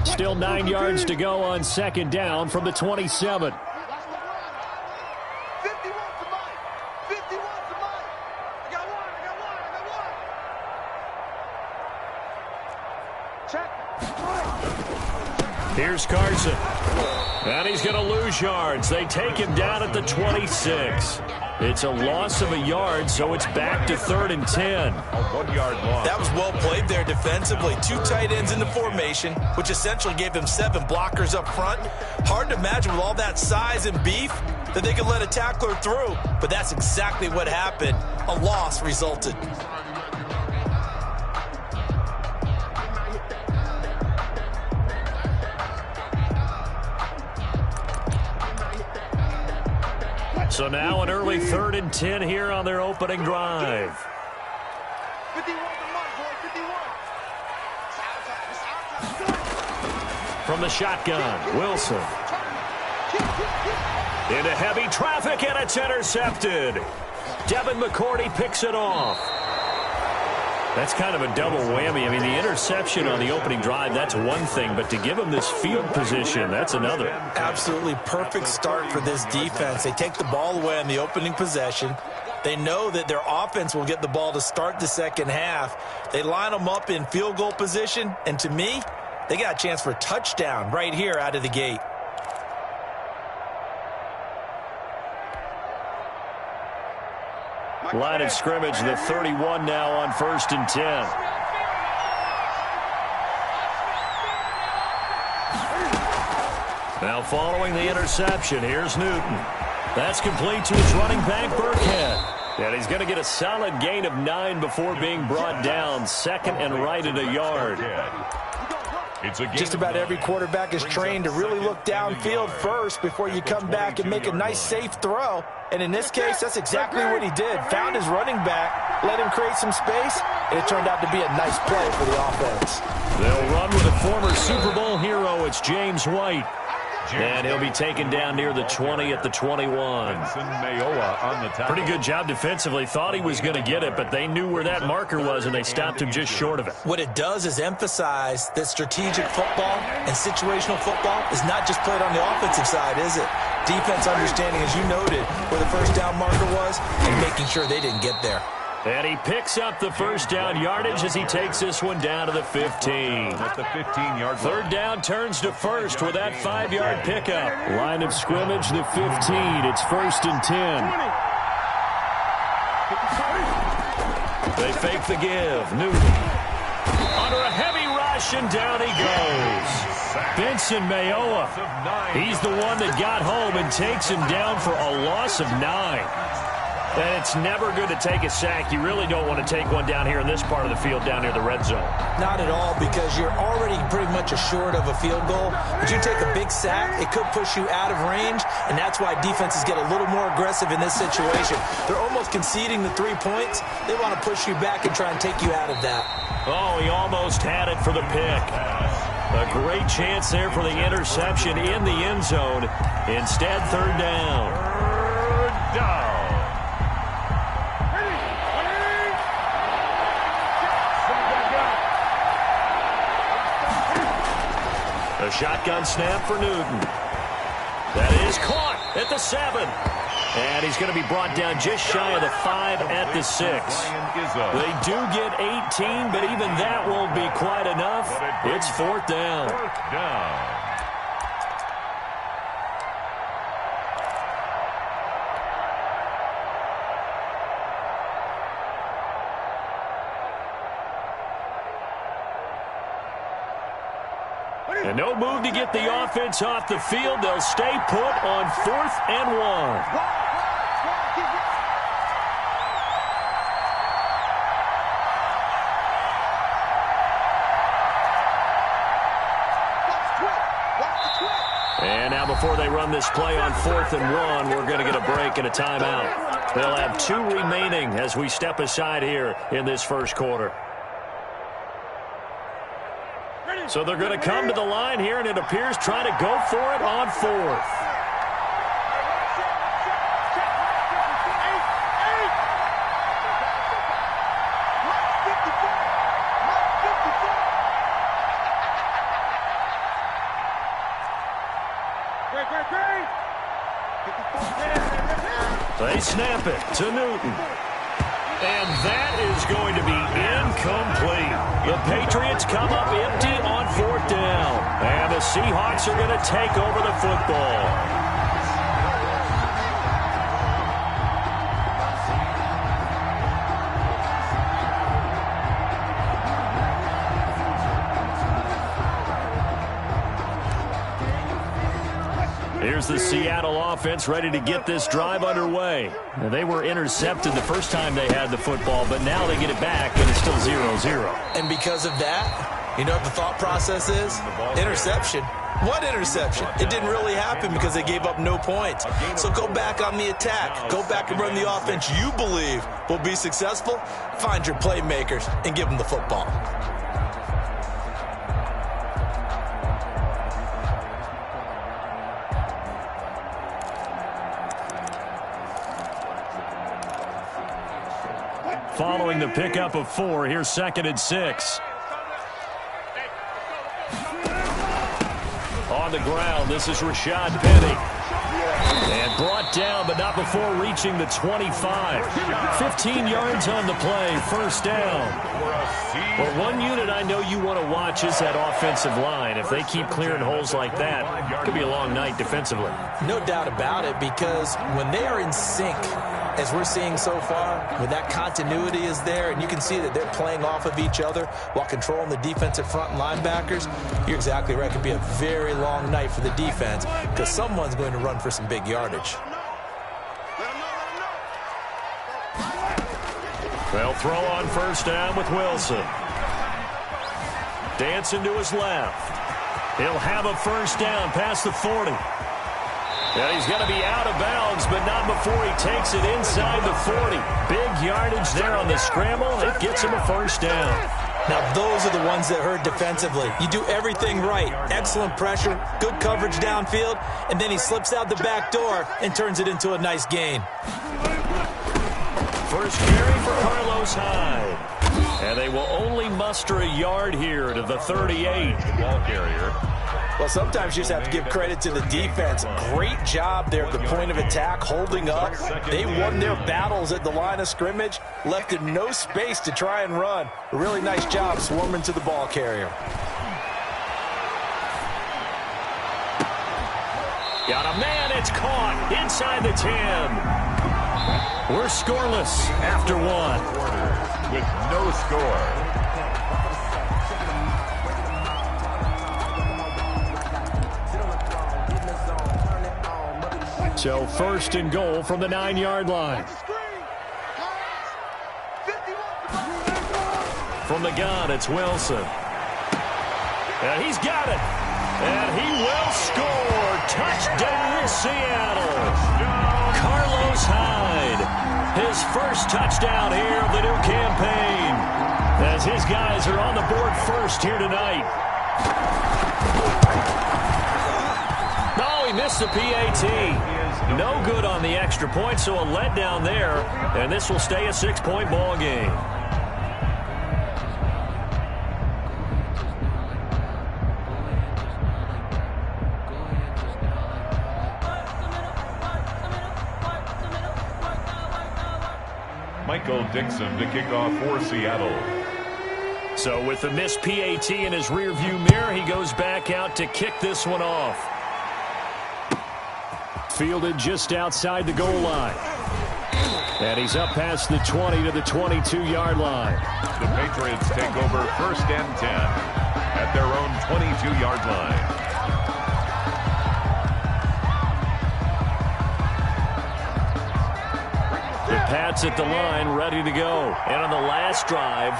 Still 9 yards to go on second down from the 27. Here's Carson. And he's going to lose yards. They take him down at the 26. It's a loss of a yard, so it's back to 3rd and 10. 1 yard loss. That was well played there defensively. 2 tight ends in the formation, which essentially gave them 7 blockers up front. Hard to imagine with all that size and beef that they could let a tackler through. But that's exactly what happened. A loss resulted. So now an early 3rd and 10 here on their opening drive. 51 From the shotgun, Wilson. Into heavy traffic, and it's intercepted. Devin McCourty picks it off. That's kind of a double whammy. I mean, the interception on the opening drive, that's one thing, but to give him this field position, that's another. Absolutely perfect start for this defense. They take the ball away on the opening possession. They know that their offense will get the ball to start the second half. They line them up in field goal position, and to me, they got a chance for a touchdown right here out of the gate. Line of scrimmage, the 31 now on 1st and 10. Now following the interception, here's Newton. That's complete to his running back, Burkhead. And he's going to get a solid gain of 9 before being brought down. 2nd and right at a yard. Just about every quarterback is trained to really look downfield first before you come back and make a nice, safe throw. And in this case, that's exactly what he did. Found his running back, let him create some space, and it turned out to be a nice play for the offense. They'll run with a former Super Bowl hero. It's James White. And he'll be taken down near the 20 at the 21. Pretty good job defensively. Thought he was going to get it, but they knew where that marker was, and they stopped him just short of it. What it does is emphasize that strategic football and situational football is not just played on the offensive side, is it? Defense understanding, as you noted, where the first down marker was and making sure they didn't get there. And he picks up the first down yardage as he takes this one down to the 15. At the 15-yard line. 3rd down turns to 1st with that 5-yard pickup. Line of scrimmage, the 15. It's 1st and 10. They fake the give. Newton under a heavy rush, and down he goes. Vincent Mayowa. He's the one that got home and takes him down for a loss of 9. And it's never good to take a sack. You really don't want to take one down here in this part of the field down near the red zone. Not at all, because you're already pretty much assured of a field goal. But you take a big sack, it could push you out of range, and that's why defenses get a little more aggressive in this situation. They're almost conceding the 3 points. They want to push you back and try and take you out of that. Oh, he almost had it for the pick. A great chance there for the interception in the end zone. Instead, 3rd down. 3rd down. A shotgun snap for Newton. That is caught at the 7. And he's going to be brought down just shy of the 5 at the 6. They do get 18, but even that won't be quite enough. It's 4th down. 4th down. And no move to get the offense off the field. They'll stay put on 4th and 1. And now before they run this play on 4th and 1, we're going to get a break and a timeout. They'll have 2 remaining as we step aside here in this first quarter. So they're going to come to the line here, and it appears trying to go for it on 4th. They snap it to Newton. And that is going to be incomplete. The Patriots come up empty on 4th down. And the Seahawks are going to take over the football. Here's the Seattle offense ready to get this drive underway. Now, they were intercepted the first time they had the football, but now they get it back, and it's still 0-0. And because of that, you know what the thought process is? Interception. What interception? It didn't really happen because they gave up no points. So go back on the attack. Go back and run the offense you believe will be successful. Find your playmakers and give them the football. Following the pickup of 4, here's 2nd and 6. On the ground, this is Rashad Penny. And brought down, but not before reaching the 25. 15 yards on the play, 1st down. Well, one unit I know you want to watch is that offensive line. If they keep clearing holes like that, it could be a long night defensively. No doubt about it, because when they are in sync, as we're seeing so far, when that continuity is there and you can see that they're playing off of each other while controlling the defensive front linebackers, you're exactly right. It could be a very long night for the defense because someone's going to run for some big yardage. They'll throw on 1st down with Wilson. Dancing to his left. He'll have a 1st down past the 40. And he's going to be out of bounds, but not before he takes it inside the 40. Big yardage there on the scramble. It gets him a 1st down. Now, those are the ones that hurt defensively. You do everything right. Excellent pressure, good coverage downfield, and then he slips out the back door and turns it into a nice gain. First carry for Carlos Hyde. And they will only muster a yard here to the 38. Ball carrier. Well, sometimes you just have to give credit to the defense. Great job there at the point of attack, holding up. They won their battles at the line of scrimmage, left in no space to try and run. A really nice job swarming to the ball carrier. Got a man, it's caught inside the 10. We're scoreless after 1. With no score. So 1st and goal from the 9-yard line. From the gun, it's Wilson. And he's got it. And he will score. Touchdown, Seattle. Carlos Hyde. His 1st touchdown here of the new campaign. As his guys are on the board first here tonight. No, he missed the PAT. No good on the extra point, so a letdown there. And this will stay a 6-point ball game. Michael Dixon to kick off for Seattle. So with the missed PAT in his rearview mirror, he goes back out to kick this one off. Fielded just outside the goal line. And he's up past the 20 to the 22-yard line. The Patriots take over 1st and 10 at their own 22-yard line. The Pats at the line, ready to go. And on the last drive,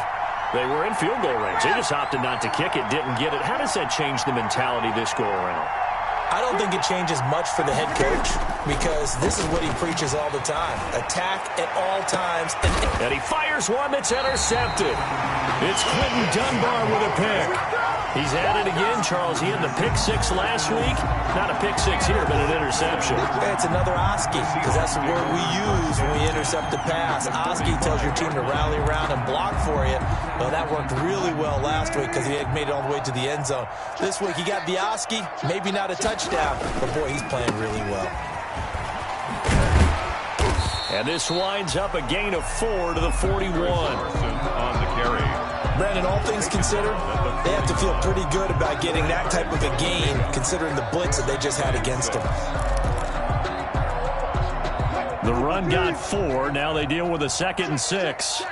they were in field goal range. They just opted not to kick it, didn't get it. How does that change the mentality this go-around? I don't think it changes much for the head coach because this is what he preaches all the time. Attack at all times. And he fires one that's intercepted. It's Quinton Dunbar with a pick. He's at it again, Charles. He had the pick 6 last week. Not a pick 6 here, but an interception. It's another Oski because that's the word we use when we intercept the pass. Oski tells your team to rally around and block for you. Well, that worked really well last week because he had made it all the way to the end zone. This week he got the Oski, maybe not a touchdown, but boy, he's playing really well. And this winds up a gain of 4 to the 41. On the carry. Brandon, all things considered, they have to feel pretty good about getting that type of a gain, considering the blitz that they just had against them. The run got 4. Now they deal with a 2nd and 6.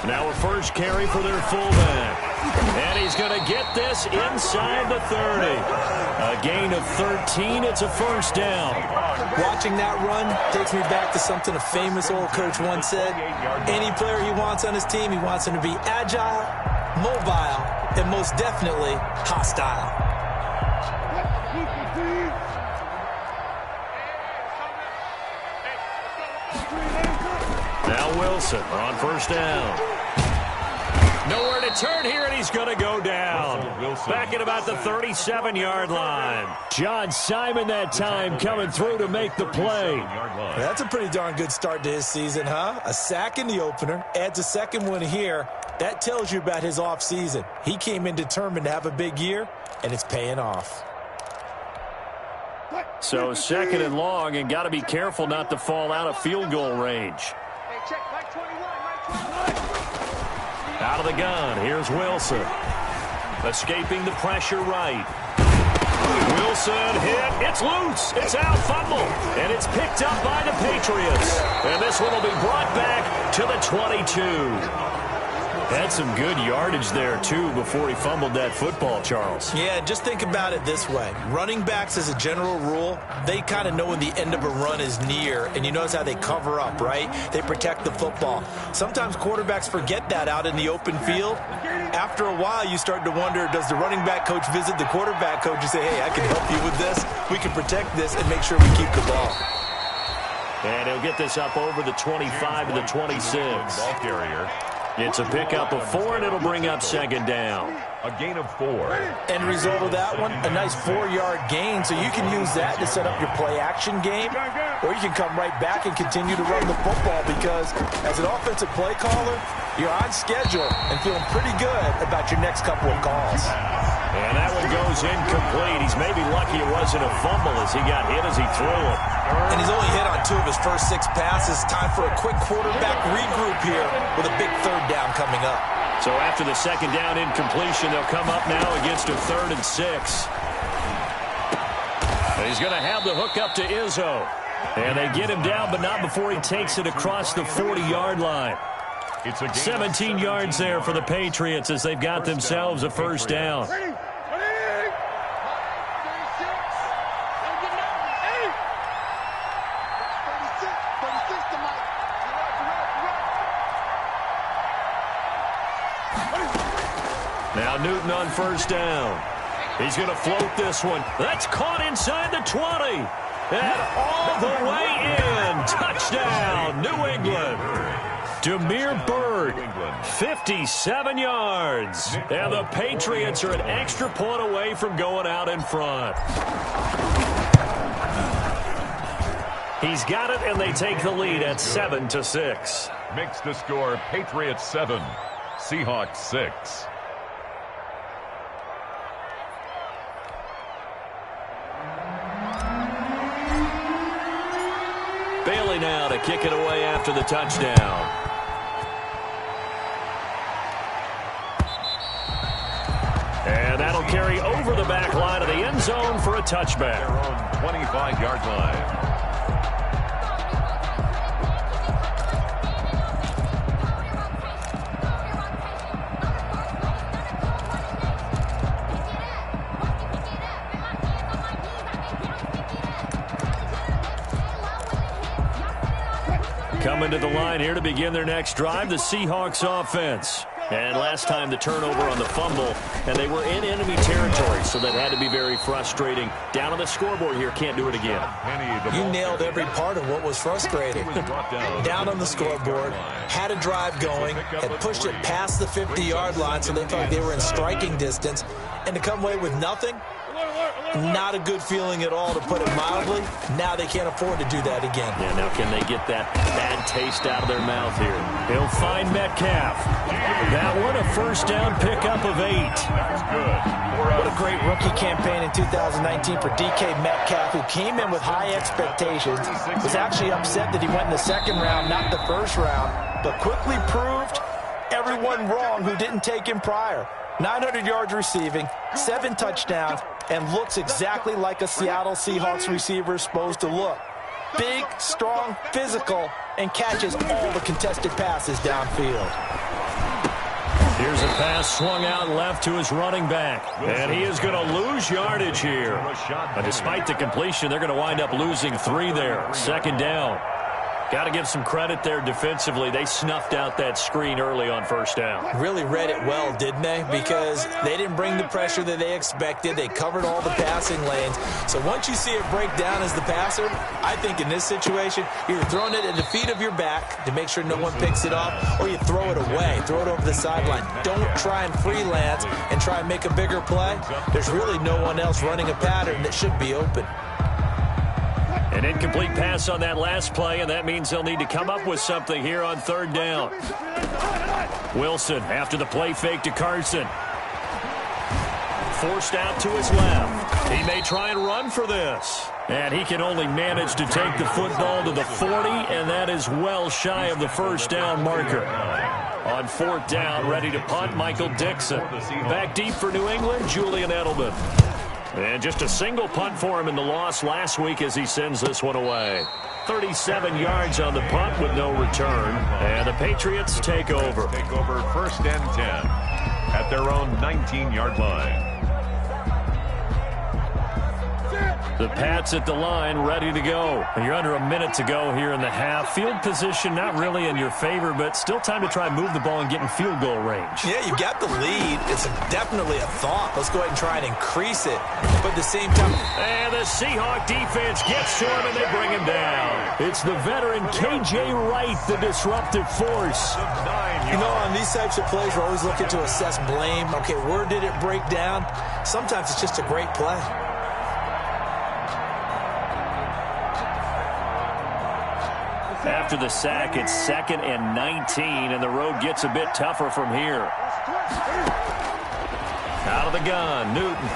Now a first carry for their fullback. And he's going to get this inside the 30. A gain of 13. It's a first down. Watching that run takes me back to something a famous old coach once said. Any player he wants on his team, he wants him to be agile, mobile, and most definitely hostile. Now Wilson on first down. Nowhere to turn here, and he's going to go down. Back at about the 37-yard line. John Simon that time coming through to make the play. That's a pretty darn good start to his season, huh? A sack in the opener, adds a second one here. That tells you about his offseason. He came in determined to have a big year, and it's paying off. So 2nd and long, and got to be careful not to fall out of field goal range. Out of the gun, here's Wilson. Escaping the pressure right. Wilson hit, it's loose, it's out, fumble, and it's picked up by the Patriots. And this one will be brought back to the 22. Had some good yardage there, too, before he fumbled that football, Charles. Yeah, just think about it this way. Running backs, as a general rule, they kind of know when the end of a run is near, and you notice how they cover up, right? They protect the football. Sometimes quarterbacks forget that out in the open field. After a while, you start to wonder, does the running back coach visit the quarterback coach and say, hey, I can help you with this. We can protect this and make sure we keep the ball. And he'll get this up over the 25 to the 26. Ball carrier. It's a pickup of 4, and it'll bring up 2nd down. A gain of 4. End result of that one, a nice 4-yard gain, so you can use that to set up your play-action game, or you can come right back and continue to run the football because as an offensive play caller, you're on schedule and feeling pretty good about your next couple of calls. And that one goes incomplete. He's maybe lucky it wasn't a fumble as he got hit as he threw it. And he's only hit on 2 of his first 6 passes. Time for a quick quarterback regroup here with a big 3rd down coming up. So after the 2nd down incompletion, they'll come up now against a 3rd and 6. And he's going to have the hook up to Izzo. And they get him down, but not before he takes it across the 40-yard line. 17 yards there for the Patriots as they've got themselves a first down. Now Newton on first down. He's going to float this one. That's caught inside the 20. And all the way in. Touchdown, New England. Damiere Byrd, 57 yards. And the Patriots are an extra point away from going out in front. He's got it, and they take the lead at 7-6. Makes the score Patriots 7, Seahawks 6. Bailey now to kick it away after the touchdown. And that'll carry over the back line of the end zone for a touchback. Their own 25-yard line. Coming to the line here to begin their next drive, the Seahawks offense. And last time the turnover on the fumble, and they were in enemy territory, so that had to be very frustrating. Down on the scoreboard here, can't do it again. You nailed every part of what was frustrating. Down on the scoreboard, had a drive going, had pushed it past the 50-yard line, so they thought they were in striking distance, and to come away with nothing, Not a good feeling at all, to put it mildly. Now they can't afford to do that again. Yeah, now can they get that bad taste out of their mouth here? He'll find Metcalf. That one, a first down pickup of 8. That's good. What a great rookie campaign in 2019 for DK Metcalf, who came in with high expectations, was actually upset that he went in the second round, not the first round, but quickly proved everyone wrong who didn't take him prior. 900 yards receiving, 7 touchdowns, and looks exactly like a Seattle Seahawks receiver is supposed to look. Big, strong, physical, and catches all the contested passes downfield. Here's a pass swung out left to his running back. And he is going to lose yardage here. But despite the completion, they're going to wind up losing 3 there. Second down. Got to give some credit there defensively. They snuffed out that screen early on first down. Really read it well, didn't they? Because they didn't bring the pressure that they expected. They covered all the passing lanes. So once you see it break down as the passer, I think in this situation, you're throwing it at the feet of your back to make sure no one picks it off, or you throw it away, throw it over the sideline. Don't try and freelance and try and make a bigger play. There's really no one else running a pattern that should be open. An incomplete pass on that last play, and that means they'll need to come up with something here on third down. Wilson after the play fake to Carson. Forced out to his left. He may try and run for this. And he can only manage to take the football to the 40, and that is well shy of the first down marker. On fourth down, ready to punt, Michael Dixon. Back deep for New England, Julian Edelman. And just a single punt for him in the loss last week as he sends this one away. 37 yards on the punt with no return. And the Patriots take over. Take over first and 10 at their own 19-yard line. The Pats at the line, ready to go. And you're under a minute to go here in the half. Field position not really in your favor, but still time to try and move the ball and get in field goal range. Yeah, you got the lead. It's definitely a thought. Let's go ahead and try and increase it. But at the same time... And the Seahawk defense gets to him, and they bring him down. It's the veteran K.J. Wright, the disruptive force. You know, on these types of plays, we're always looking to assess blame. Okay, where did it break down? Sometimes it's just a great play. After the sack, it's 2nd and 19, and the road gets a bit tougher from here. Out of the gun, Newton.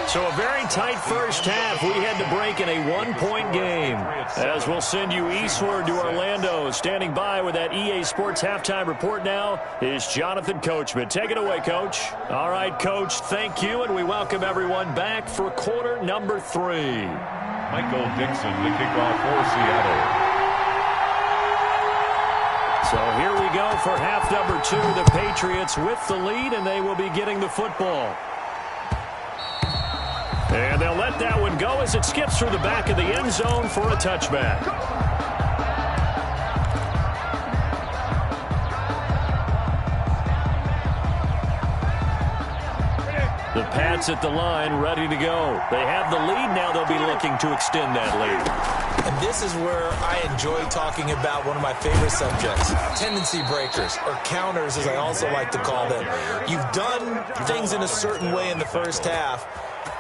So a very tight first half. We had to break in a one-point game. As we'll send you eastward to Orlando. Standing by with that EA Sports halftime report now is Jonathan Coachman. Take it away, Coach. All right, Coach, thank you, and we welcome everyone back for quarter number 3. Michael Dixon, the kickoff for Seattle. So here we go for half number 2. The Patriots with the lead, and they will be getting the football. And they'll let that one go as it skips through the back of the end zone for a touchback. The Pats at the line, ready to go. They have the lead. Now they'll be looking to extend that lead. And this is where I enjoy talking about one of my favorite subjects, tendency breakers, or counters as I also like to call them. You've done things in a certain way in the first half,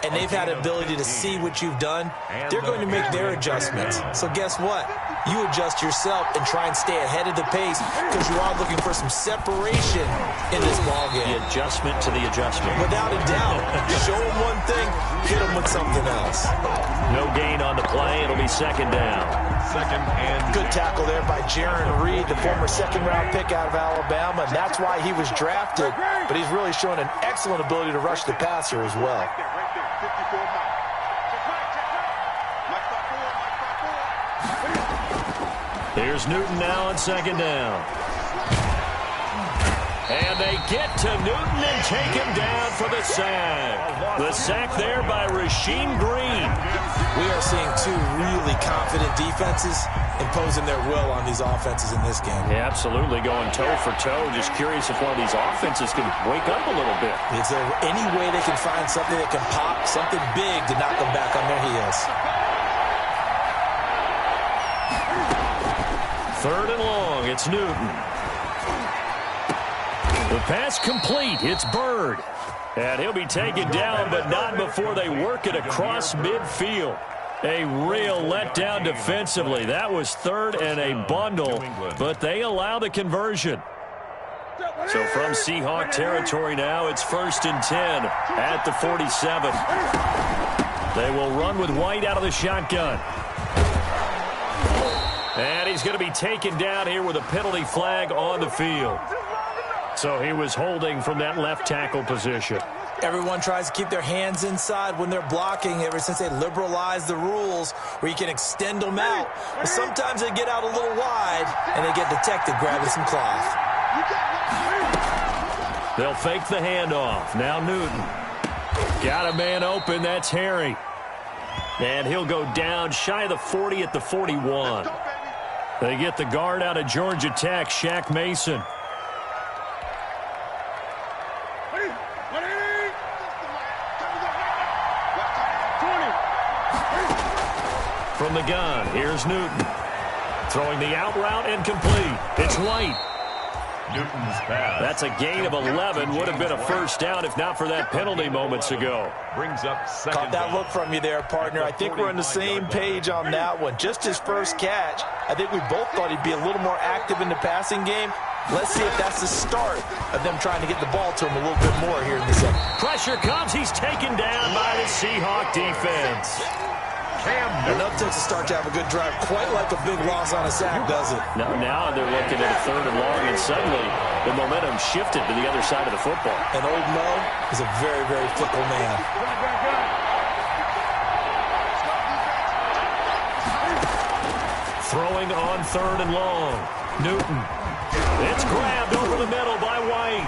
and they've had the ability to see what you've done. They're going to make their adjustments. So guess what? You adjust yourself and try and stay ahead of the pace because you are looking for some separation in this ballgame. The adjustment to the adjustment. Without a doubt. Show them one thing, hit them with something else. No gain on the play. It'll be second down. Second and good tackle there by Jaron Reed, the former second-round pick out of Alabama. And that's why he was drafted. But he's really shown an excellent ability to rush the passer as well. Here's Newton now on second down. And they get to Newton and take him down for the sack. The sack there by Rasheem Green. We are seeing two really confident defenses imposing their will on these offenses in this game. Yeah, absolutely, going toe for toe. Just curious if one of these offenses can wake up a little bit. Is there any way they can find something that can pop, something big to knock them back on their heels? Third and long, it's Newton. The pass complete. It's Byrd. And he'll be taken down, but not before they work it across midfield. A real letdown defensively. That was third and a bundle, but they allow the conversion. So from Seahawk territory now, it's 1st and 10 at the 47. They will run with White out of the shotgun. And he's going to be taken down here with a penalty flag on the field. So he was holding from that left tackle position. Everyone tries to keep their hands inside when they're blocking ever since they liberalized the rules where you can extend them out. But sometimes they get out a little wide and they get detected grabbing some cloth. They'll fake the handoff. Now Newton. Got a man open. That's Harry. And he'll go down shy of the 40 at the 41. They get the guard out of Georgia Tech, Shaq Mason. From the gun, here's Newton. Throwing the out route incomplete. It's White. Newton's pass. That's a gain of 11. Would have been a first down if not for that penalty moments ago. Brings up second. Caught that look from you there, partner. I think we're on the same page on that one. Just his first catch. I think we both thought he'd be a little more active in the passing game. Let's see if that's the start of them trying to get the ball to him a little bit more here in the second. Pressure comes. He's taken down by the Seahawk defense. Enough takes a start to have a good drive. Quite like a big loss on a sack, does it? Now they're looking at a 3rd and long, and suddenly the momentum shifted to the other side of the football. And old Mo is a very, very fickle man. Throwing on 3rd and long. Newton. It's grabbed over the middle by White.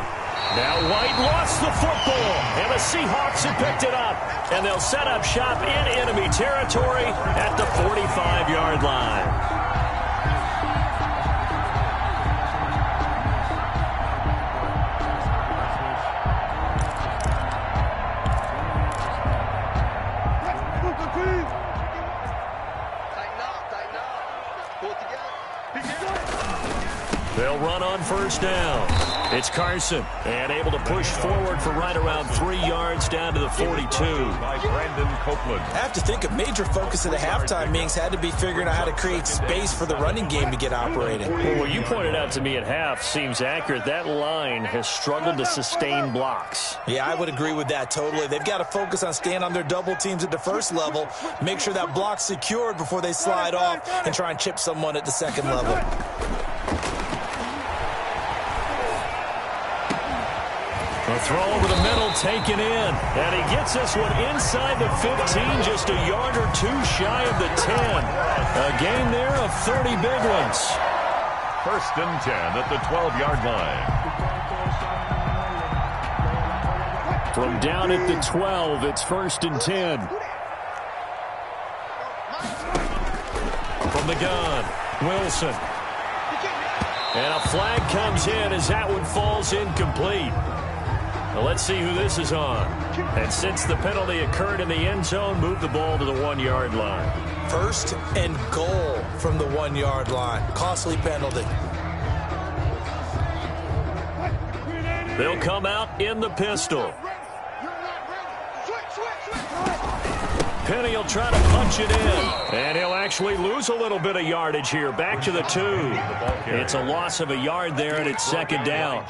Now White lost the football, and the Seahawks have picked it up. And they'll set up shop in enemy territory at the 45-yard line. They'll run on 1st down. It's Carson, and able to push forward for right around 3 yards down to the 42. By Brandon Copeland. I have to think a major focus of the halftime meetings had to be figuring out how to create space for the running game to get operating. Well, what you pointed out to me at half seems accurate. That line has struggled to sustain blocks. Yeah, I would agree with that totally. They've got to focus on staying on their double teams at the first level, make sure that block's secured before they slide off and try and chip someone at the second level. A throw over the middle taken in, and he gets this one inside the 15, just a yard or two shy of the 10. A gain there of 30 big ones. 1st and 10 at the 12-yard line. From down at the 12, it's 1st and 10. From the gun, Wilson. And a flag comes in as that one falls incomplete. Well, let's see who this is on. And since the penalty occurred in the end zone, move the ball to the 1-yard line. 1st and goal from the 1-yard line. Costly penalty. They'll come out in the pistol. Penny will try to punch it in. And he'll actually lose a little bit of yardage here. Back to the 2. It's a loss of a yard there, and it's 2nd down.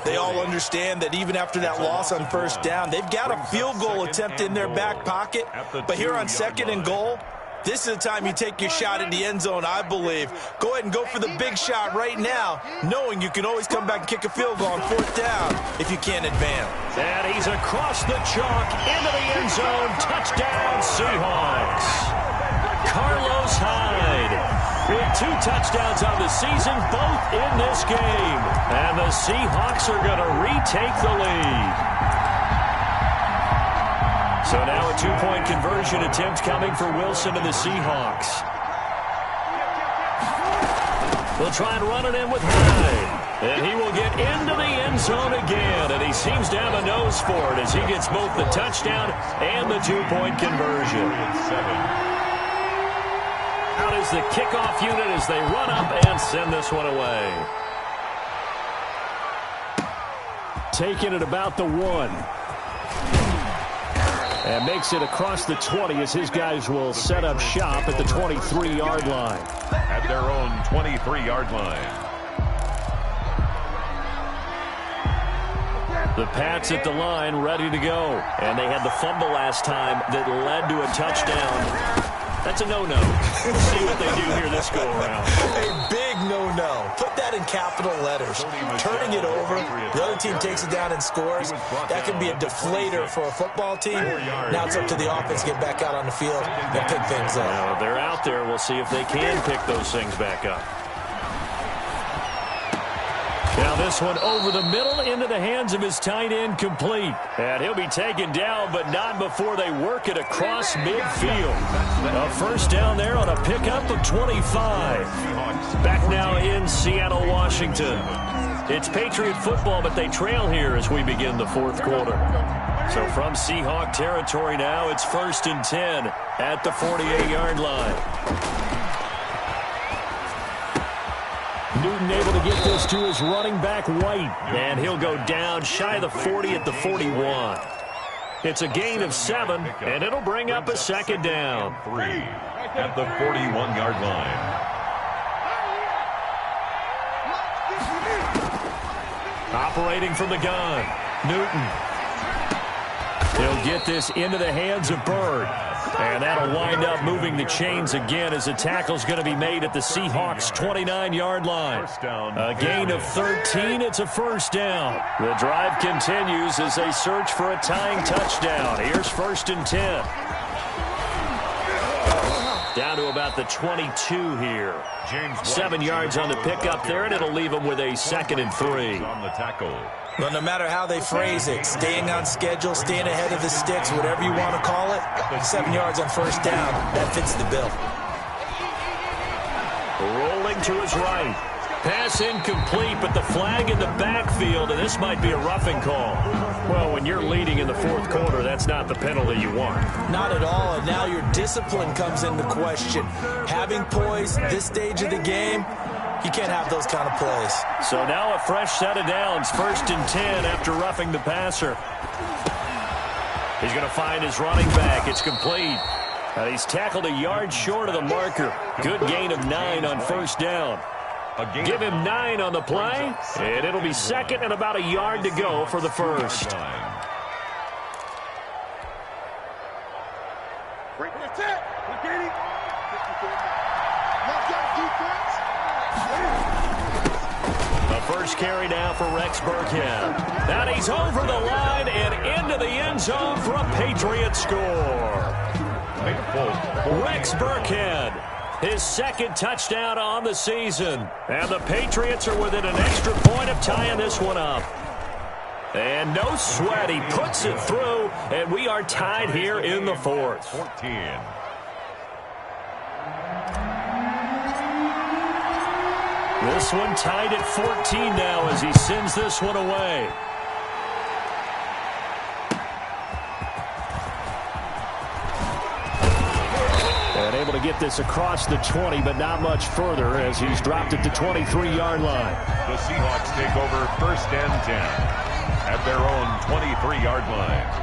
They all understand that even after that loss on 1st down, they've got a field goal attempt in their back pocket. But here on 2nd and goal, this is the time you take your shot in the end zone, I believe. Go ahead and go for the big shot right now, knowing you can always come back and kick a field goal on 4th down if you can't advance. And he's across the chalk into the end zone. Touchdown, Seahawks. Carlos Hyde with 2 touchdowns on the season, both in this game. And the Seahawks are going to retake the lead. So now a 2-point conversion attempt coming for Wilson and the Seahawks. They'll try and run it in with Hyde. And he will get into the end zone again. And he seems to have a nose for it as he gets both the touchdown and the 2-point conversion. Out is the kickoff unit as they run up and send this one away. taken at about the 1. And makes it across the 20 as his guys will set up shop at the 23-yard line. At their own 23-yard line. The Pats at the line, ready to go. And they had the fumble last time that led to a touchdown. That's a no-no. We'll see what they do here this go-around. A big no-no. Put that in capital letters. Turning it over, the other team takes it down and scores. That can be a deflator for a football team. Now it's up to the offense to get back out on the field and pick things up. Well, they're out there. We'll see if they can pick those things back up. Now this one over the middle into the hands of his tight end, complete. And he'll be taken down, but not before they work it across midfield. A first down there on a pickup of 25. Back now in Seattle, Washington. It's Patriot football, but they trail here as we begin the fourth quarter. So from Seahawk territory now, it's 1st and 10 at the 48-yard line. Newton able to get this to his running back, White. And he'll go down shy of the 40 at the 41. It's a gain of 7, and it'll bring up a second down. 3 at the 41-yard line. Operating from the gun, Newton. He'll get this into the hands of Bird. And that'll wind up moving the chains again as the tackle's going to be made at the Seahawks' 29-yard line. A gain of 13. It's a first down. The drive continues as they search for a tying touchdown. Here's 1st and 10. Down to about the 22 here. 7 yards on the pickup there, and it'll leave them with a 2nd and 3. On the tackle. Well, no matter how they phrase it, staying on schedule, staying ahead of the sticks, whatever you want to call it, 7 yards on first down, that fits the bill. Rolling to his right. Pass incomplete, but the flag in the backfield, and this might be a roughing call. Well, when you're leading in the fourth quarter, that's not the penalty you want. Not at all, and now your discipline comes into question. Having poise this stage of the game, you can't have those kind of plays. So now a fresh set of downs, 1st and 10 after roughing the passer. He's going to find his running back. It's complete. And he's tackled a yard short of the marker. Good gain of 9 on first down. Give him 9 on the play, and it'll be 2nd and about a yard to go for the first. The first carry now for Rex Burkhead. And he's over the line and into the end zone for a Patriot score. Rex Burkhead. His 2nd touchdown on the season. And the Patriots are within an extra point of tying this one up. And no sweat. He puts it through, and we are tied here in the fourth. 14. This one tied at 14 now as he sends this one away. And able to get this across the 20, but not much further as he's dropped at the 23-yard line. The Seahawks take over 1st and 10 at their own 23-yard line.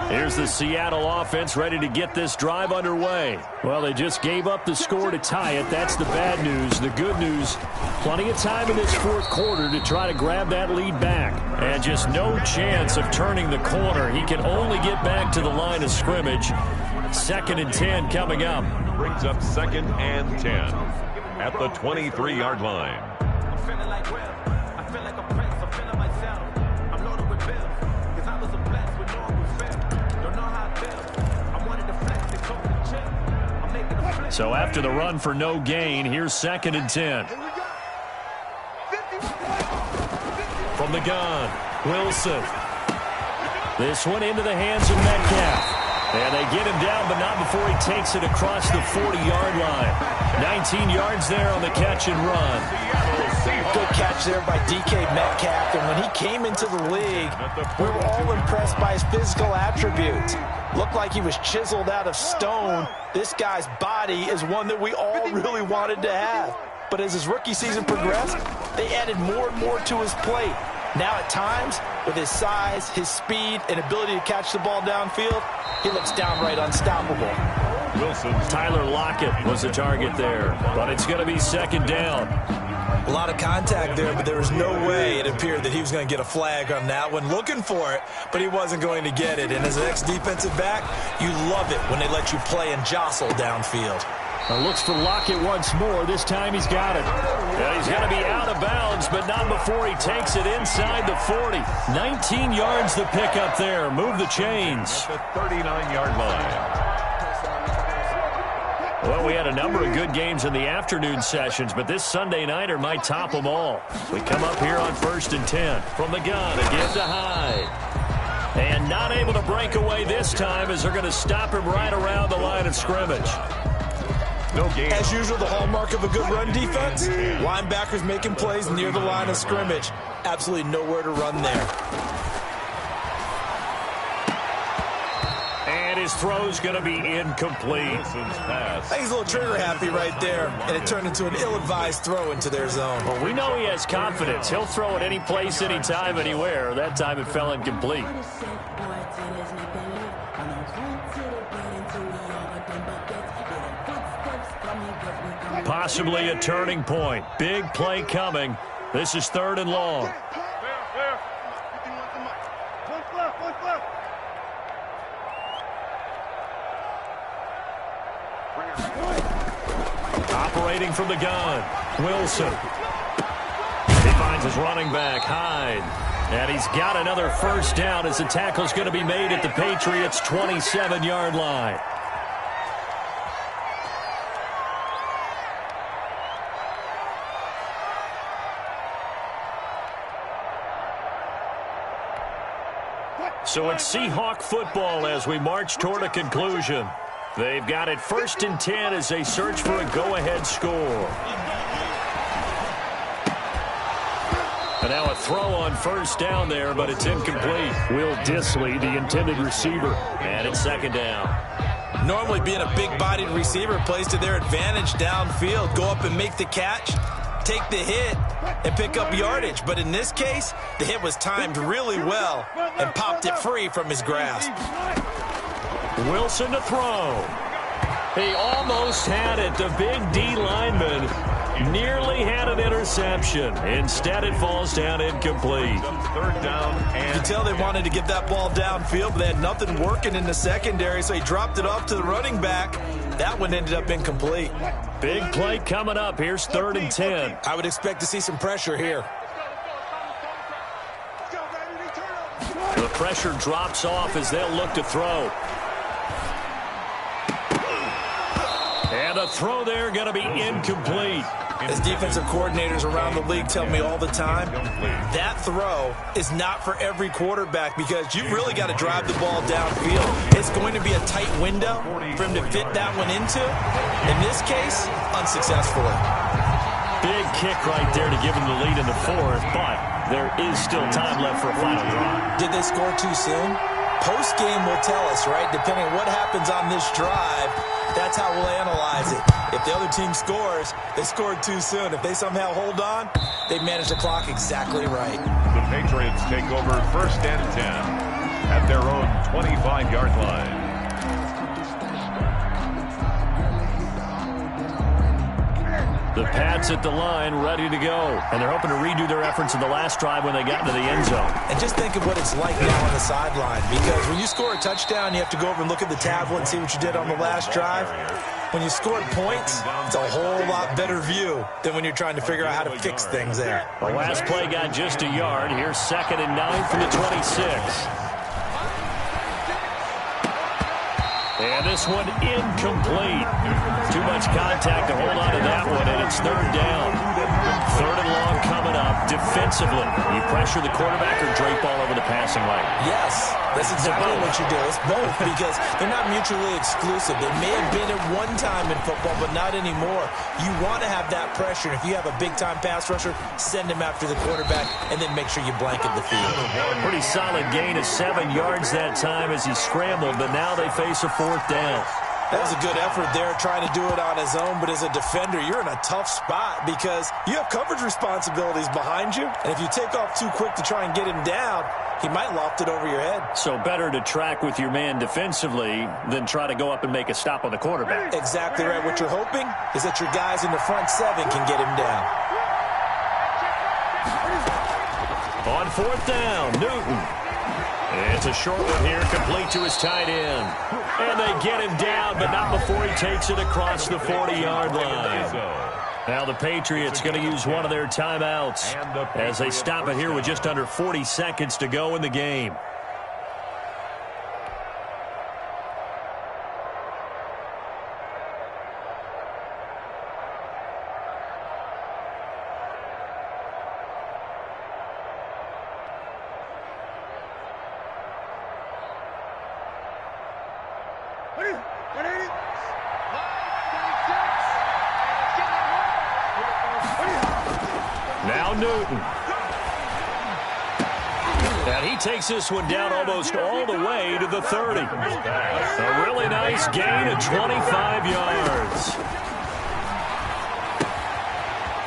Here's the Seattle offense ready to get this drive underway. Well, they just gave up the score to tie it. That's the bad news. The good news, plenty of time in this fourth quarter to try to grab that lead back. And just no chance of turning the corner. He can only get back to the line of scrimmage. 2nd and 10 coming up. Brings up 2nd and 10 at the 23-yard line. So after the run for no gain, here's 2nd and 10. From the gun, Wilson. This one into the hands of Metcalf. And they get him down, but not before he takes it across the 40-yard line. 19 yards there on the catch and run. Good catch there by DK Metcalf, and when he came into the league, we were all impressed by his physical attributes. Looked like he was chiseled out of stone. This guy's body is one that we all really wanted to have. but as his rookie season progressed, they added more and more to his plate. Now at times, with his size, his speed, and ability to catch the ball downfield, he looks downright unstoppable. Tyler Lockett was the target there, but it's going to be second down. A lot of contact there, but there was no way it appeared that he was going to get a flag on that one. Looking for it, but he wasn't going to get it. And as an ex-defensive back, you love it when they let you play and jostle downfield. Looks for Lockett once more. This time he's got it. Yeah, he's going to be out of bounds, but not before he takes it inside the 40. 19 yards the pickup there. Move the chains. At the 39-yard line. Well, we had a number of good games in the afternoon sessions, but this Sunday nighter might top them all. We come up here on 1st and 10. From the gun, again to Hyde. And not able to break away this time as they're going to stop him right around the line of scrimmage. No gain. As usual, the hallmark of a good run defense, linebackers making plays near the line of scrimmage. Absolutely nowhere to run there. And his throw's going to be incomplete. I think he's a little trigger happy right there, and it turned into an ill-advised throw into their zone. Well, we know he has confidence. He'll throw it any place, anytime, anywhere. That time it fell incomplete. Possibly a turning point. Big play coming. This is 3rd and long. Operating from the gun, Wilson. He finds his running back, Hyde. And he's got another first down as the tackle's going to be made at the Patriots' 27-yard line. So it's Seahawk football as we march toward a conclusion. They've got it 1st and 10 as they search for a go-ahead score. And now a throw on 1st down there, but it's incomplete. Will Dissly, the intended receiver, and it's 2nd down. Normally being a big-bodied receiver plays to their advantage downfield. Go up and make the catch, take the hit, and pick up yardage. But in this case, the hit was timed really well and popped it free from his grasp. Wilson to throw. He almost had it. The big D lineman nearly had an interception. Instead, it falls down incomplete. 3rd down. And you can tell they wanted to get that ball downfield, but they had nothing working in the secondary, so he dropped it off to the running back. That one ended up incomplete. Big play coming up. Here's 3rd and 10. I would expect to see some pressure here. The pressure drops off as they'll look to throw. And a throw there going to be incomplete. As defensive coordinators around the league tell me all the time, that throw is not for every quarterback because you've really got to drive the ball downfield. It's going to be a tight window for him to fit that one into. In this case, unsuccessfully. Big kick right there to give him the lead in the 4th, but there is still time left for a final drive. Did they score too soon? Post-game will tell us, right? Depending on what happens on this drive, that's how we'll analyze it. If the other team scores, they scored too soon. If they somehow hold on, they manage the clock exactly right. The Patriots take over 1st and 10 at their own 25-yard line. The Pats at the line, ready to go. And they're hoping to redo their efforts in the last drive when they got into the end zone. And just think of what it's like now on the sideline. Because when you score a touchdown, you have to go over and look at the tablet and see what you did on the last drive. When you scored points, it's a whole lot better view than when you're trying to figure out how to fix things there. The last play got just a yard. Here's 2nd and 9 from the 26. And this one incomplete. Too much contact to hold on to that one, and it's 3rd down. 3rd and long coming up. Defensively, you pressure the quarterback or drape all over the passing lane? Yes, that's exactly what you do. It's both because they're not mutually exclusive. They may have been at one time in football, but not anymore. You want to have that pressure. If you have a big-time pass rusher, send him after the quarterback, and then make sure you blanket the field. Pretty solid gain of 7 yards that time as he scrambled, but now they face a 4th down. That was a good effort there, trying to do it on his own. But as a defender, you're in a tough spot because you have coverage responsibilities behind you. And if you take off too quick to try and get him down, he might loft it over your head. So better to track with your man defensively than try to go up and make a stop on the quarterback. Exactly right. What you're hoping is that your guys in the front seven can get him down. On 4th down, Newton. It's a short one here, complete to his tight end. And they get him down, but not before he takes it across the 40-yard line. Now the Patriots going to use one of their timeouts as they stop it here with just under 40 seconds to go in the game. Now Newton. And he takes this one down almost all the way to the 30. A really nice gain of 25 yards.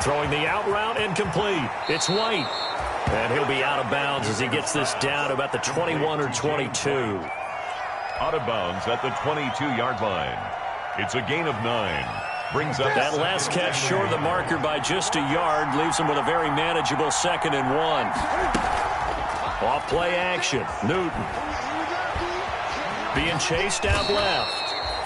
Throwing the out route and complete. It's White. And he'll be out of bounds as he gets this down to about the 21 or 22. Out of bounds at the 22-yard line. It's a gain of 9. Brings up that last catch short of the marker by just a yard. Leaves him with a very manageable 2nd and 1. Off play action. Newton. Being chased out left.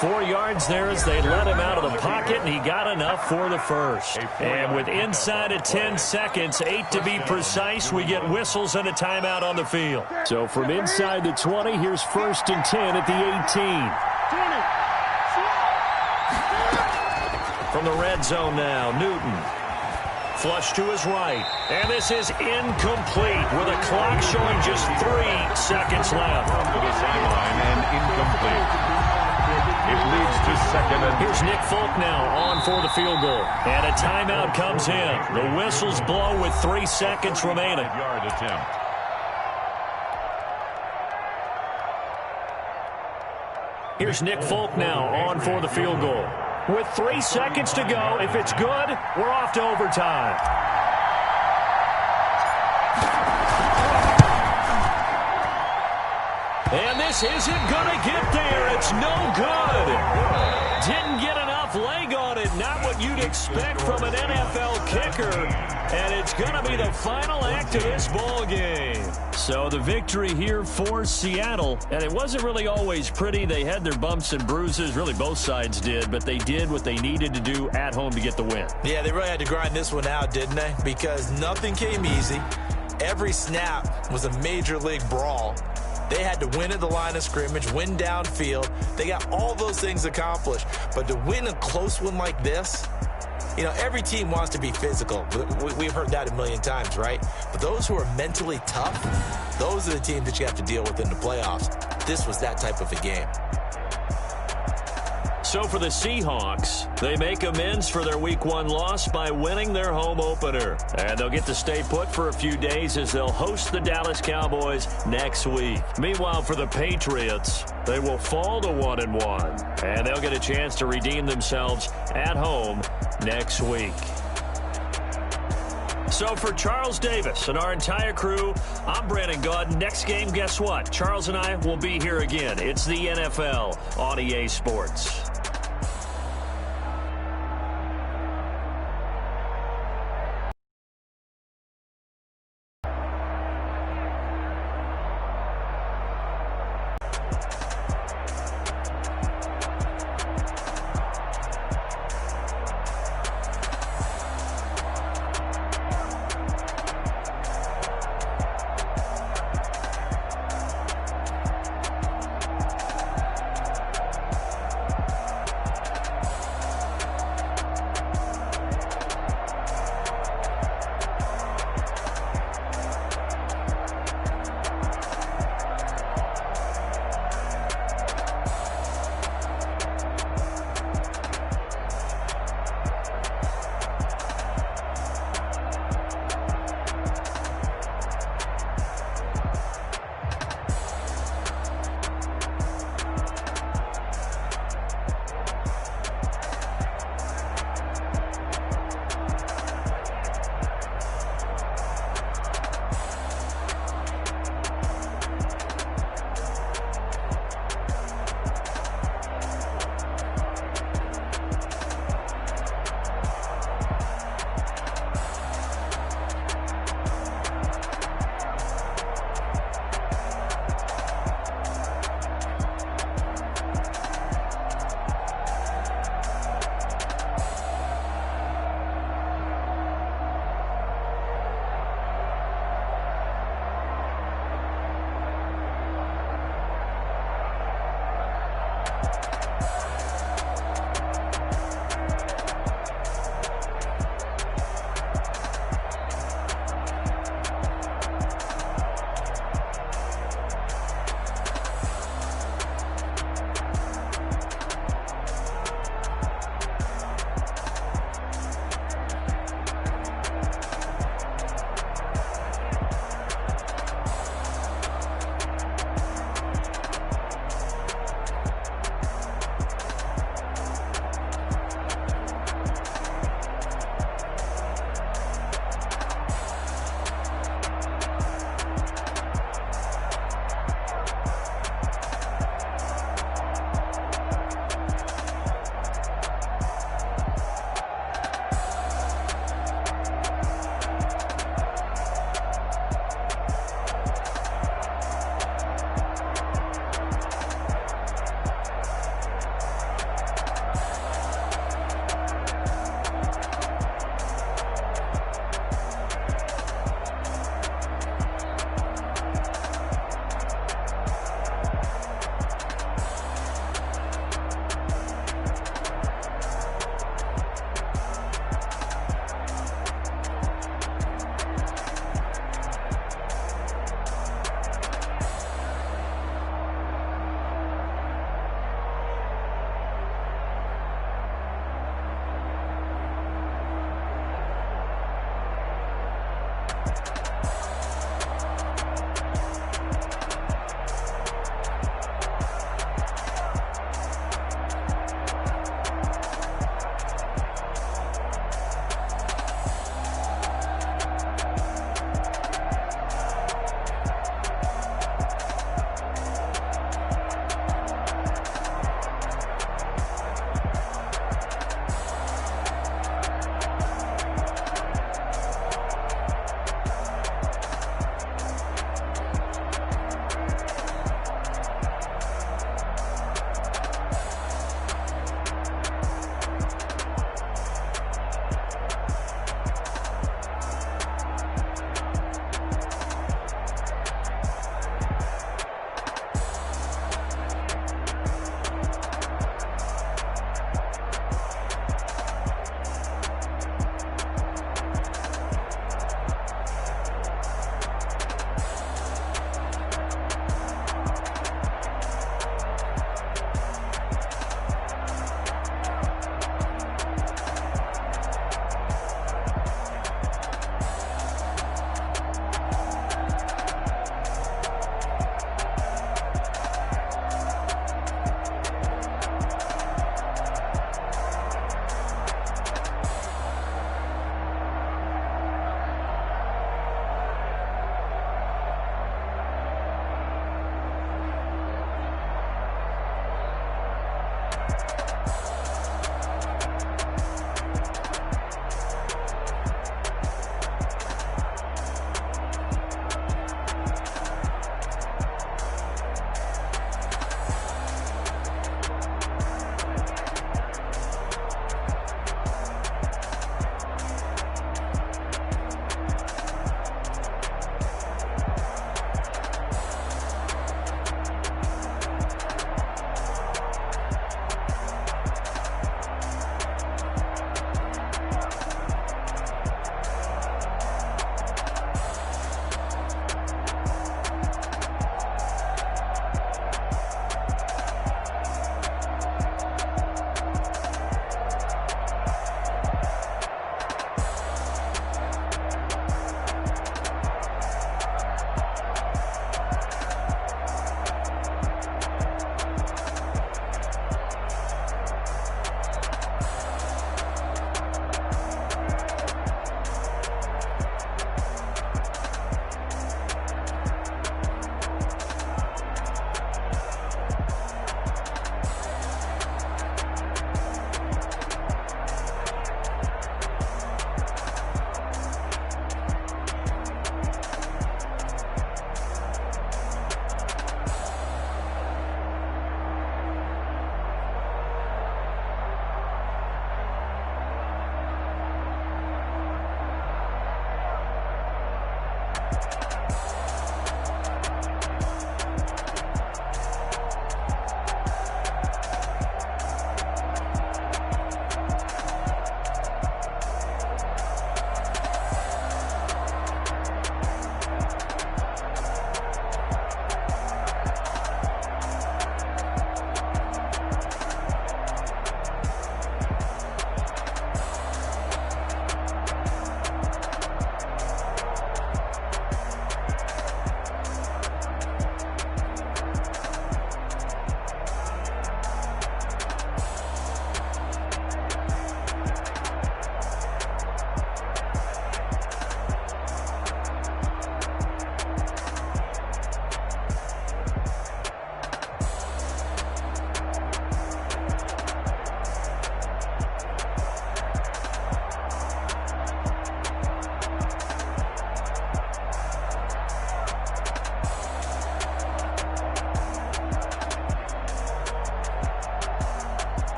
4 yards there as they let him out of the pocket, and he got enough for the first. And with inside of 10 seconds, 8 to be precise, we get whistles and a timeout on the field. So from inside the 20, here's 1st and 10 at the 18. From the red zone now, Newton. Flush to his right. And this is incomplete with a clock showing just 3 seconds left. To the sideline and incomplete. It leads to 2nd and... Here's Nick Folk now on for the field goal. And a timeout comes in. The whistles blow with 3 seconds remaining. Yard attempt. Here's Nick Folk now on for the field goal. With 3 seconds to go, if it's good, we're off to overtime. And this isn't going to get there. It's no good. Didn't get enough leg on it. Not what you'd expect from an NFL kicker. And it's going to be the final act of this ball game. So the victory here for Seattle. And it wasn't really always pretty. They had their bumps and bruises. Really, both sides did. But they did what they needed to do at home to get the win. Yeah, they really had to grind this one out, didn't they? Because nothing came easy. Every snap was a major league brawl. They had to win at the line of scrimmage, win downfield. They got all those things accomplished. But to win a close one like this, you know, every team wants to be physical. We've heard that a million times, right? But those who are mentally tough, those are the teams that you have to deal with in the playoffs. This was that type of a game. So for the Seahawks, they make amends for their Week 1 loss by winning their home opener. And they'll get to stay put for a few days as they'll host the Dallas Cowboys next week. Meanwhile, for the Patriots, they will fall to 1-1. And they'll get a chance to redeem themselves at home next week. So for Charles Davis and our entire crew, I'm Brandon Gaudin. Next game, guess what? Charles and I will be here again. It's the NFL on EA Sports.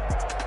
Thank you.